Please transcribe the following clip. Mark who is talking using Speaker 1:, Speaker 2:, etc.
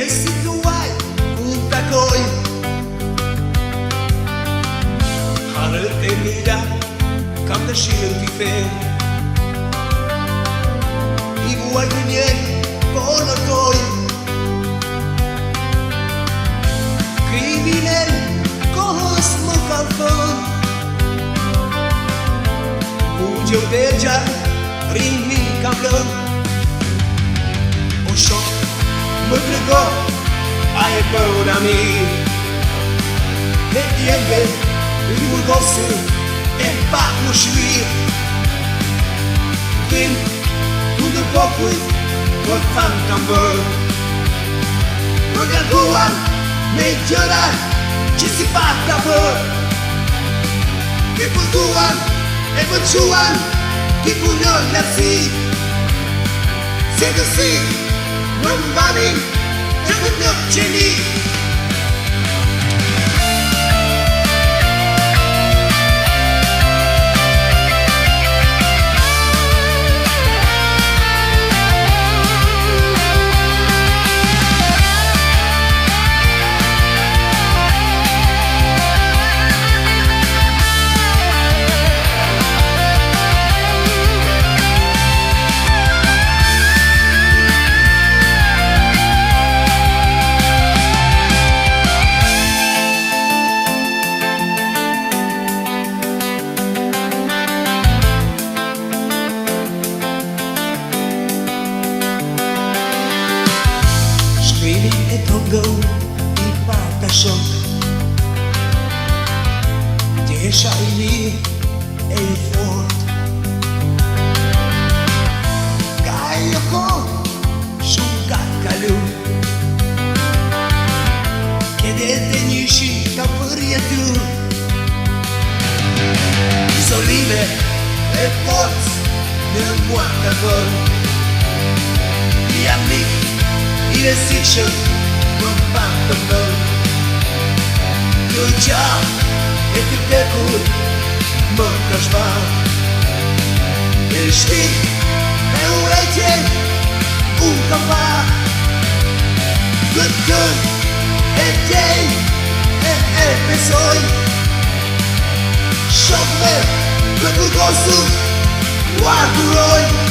Speaker 1: e si tuaj ku takoj. Harët e mira kam dëshirën t'i them, i vuaj një njeri po notoj. Kriminel kohës më kam thënë, ku gjë vergja rimi kam lënë. O shok, më trego, a e bëna mirë, me tjembe i burgosin e pak më shmirë. Vim, ku në popull, po t'fan kam bërë, më garguan me gjëra që si pak ka bërë. E pëlduan, e pëlquan, ki punën nërsi, se kësi më mbanin që të të qeni. Shkrimi e tongëu i pata shok, t'jesha i lirë e i fort. Ka jo kohë shumë ka kalu, kedet e njëshi ka përjetu. Isolime e forcë në mua ka bërë, i amik i resiqëm më pak të mërë. Të gjatë e të tekur më ka shbarë, e shti e urejtje unë ka parë. Këtë kënë e tjej e besoj, shokve këtë burgosu u arduroj.